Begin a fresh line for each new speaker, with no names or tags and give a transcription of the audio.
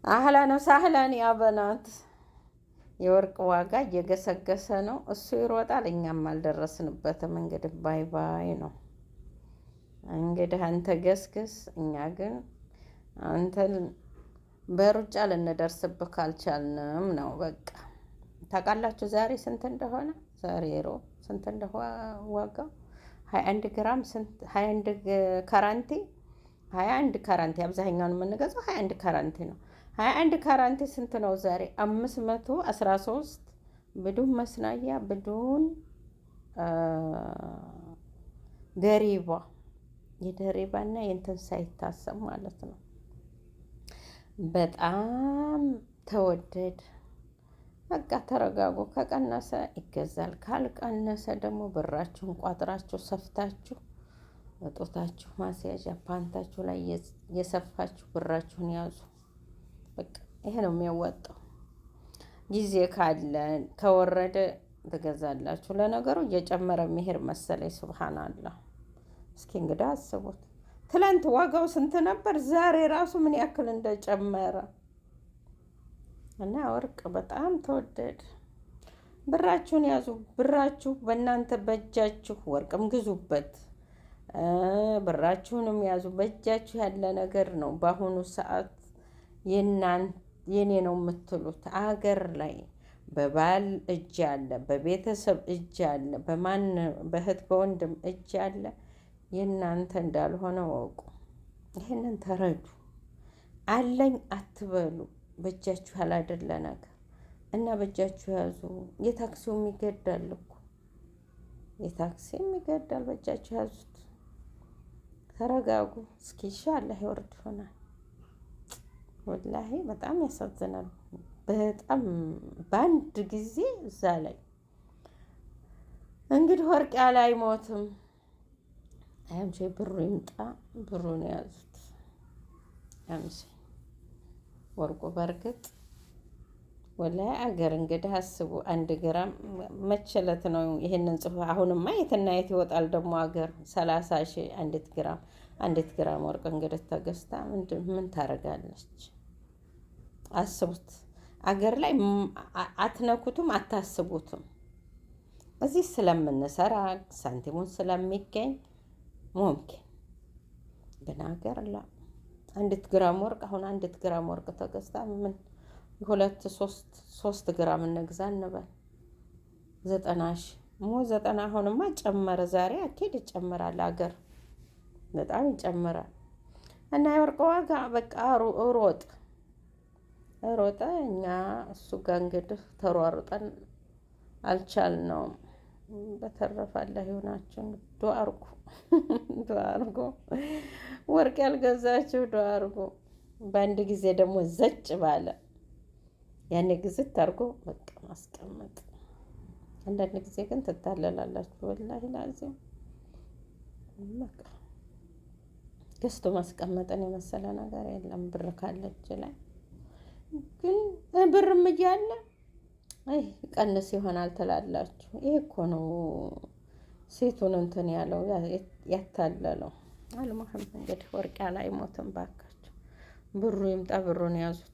አህላን ወሳህላን ያ በናት። የወርቅ ዋጋ እየገሰገሰ ነው። እሱ ይሮጣል፣ እኛም አልደረስንበትም። እንግዲህ ባይ ባይ ነው። እንግዲህ አንተ ገስግስ፣ እኛ ግን አንተን በሩጫ ልንደርስብህ ካልቻልንም ነው በቃ። ታውቃላችሁ ዛሬ ስንት እንደሆነ? ዛሬ ስንት እንደሆነ ዋጋው 21 ግራም ስንት? 21 ካራንቲ 21 ካራንቲ አብዛኛውን የምንገዛው 21 ካራንቲ ነው። 21 ካራንቲ ስንት ነው ዛሬ? 513 ብዱን መስናያ ብዱን ደሪባ የደሪባና የእንትን ሳይታሰብ ማለት ነው። በጣም ተወደድ። በቃ ተረጋጉ። ከቀነሰ ይገዛል፣ ካልቀነሰ ደግሞ ብራችሁን ቋጥራችሁ ሰፍታችሁ እጦታችሁ ማስያዣ ፓንታችሁ ላይ የሰፋችሁ ብራችሁን ያዙ። በቃ ይሄ ነው የሚያዋጣው። ጊዜ ካለ ከወረደ ትገዛላችሁ። ለነገሩ እየጨመረ መሄድ መሰለኝ። ሱብሃንአላህ። እስኪ እንግዲህ አስቡት። ትላንት ዋጋው ስንት ነበር? ዛሬ ራሱ ምን ያክል እንደጨመረ እና ወርቅ በጣም ተወደደ። ብራችሁን ያዙ። ብራችሁ በእናንተ በእጃችሁ፣ ወርቅም ግዙበት፣ ብራችሁንም ያዙ። በእጃችሁ ያለ ነገር ነው በአሁኑ ሰዓት የኔ ነው የምትሉት አገር ላይ በባል እጅ አለ፣ በቤተሰብ እጅ አለ፣ በእህት በወንድም እጅ አለ። የእናንተ እንዳልሆነ ወቁ። ይህንን ተረዱ። አለኝ አትበሉ። በእጃችሁ ያላደለ ነገር እና በእጃችሁ ያዙ። የታክሲውም ይገዳል እኮ የታክሲም ይገዳል። በእጃችሁ ያዙት። ተረጋጉ። እስኪ ኢንሻአላህ ይወርድ ይሆናል። ወላሂ በጣም ያሳዝናል። በጣም በአንድ ጊዜ እዛ ላይ እንግዲህ ወርቅ ያለ አይሞትም። አያምቼ ብሩ ይምጣ፣ ብሩን ያዙት። አምሴ ወርቁ በርግጥ ወላሂ አገር እንግዲህ አስቡ። 1 ግራም መቸለት ነው ይሄንን ጽሑፍ። አሁንማ የትና የት ይወጣል ደግሞ አገር 30 ሺህ 1 ግራም ወርቅ እንግዲህ ተገዝታ ምን ታደርጋለች? አስቡት። አገር ላይ አትነኩትም፣ አታስቡትም። እዚህ ስለምንሰራ ሳንቲሙን ስለሚገኝ ሙምኪን፣ ግን አገር ላ 1 ግራም ወርቅ አሁን 1 ግራም ወርቅ ተገዝታ ምን 2-3 ግራም እንግዛ እንበል 90 ሺህ 90። አሁንማ ጨመረ። ዛሬ አኬድ ይጨምራል። አገር በጣም ይጨምራል። እና የወርቅ ዋጋ በቃ ሮጠ። እኛ እሱ ጋር እንግዲህ ተሯሩጠን አልቻልነውም። በተረፈ አላህ ይሁናችሁ። ዱአ አርጉ። ወርቅ ያልገዛችሁ ዱአ አርጉ። በአንድ ጊዜ ደግሞ ዘጭ ባለ ያኔ ግዝት አድርጎ በቃ ማስቀመጥ። አንዳንድ ጊዜ ግን ትታለላላችሁ። ወላሂ ላዚም በቃ ገዝቶ ማስቀመጥን የመሰለ ነገር የለም። ብር ካለ እጅ ላይ ግን ብርም እያለ ቀንስ ይሆናል ትላላችሁ። ይሄ እኮ ነው ሴቱን እንትን ያለው ያታለለው። አልሙሂም እንግዲህ ወርቅ ያለ አይሞትም። ባካችሁ ብሩ ይምጣ፣ ብሩን ያዙት።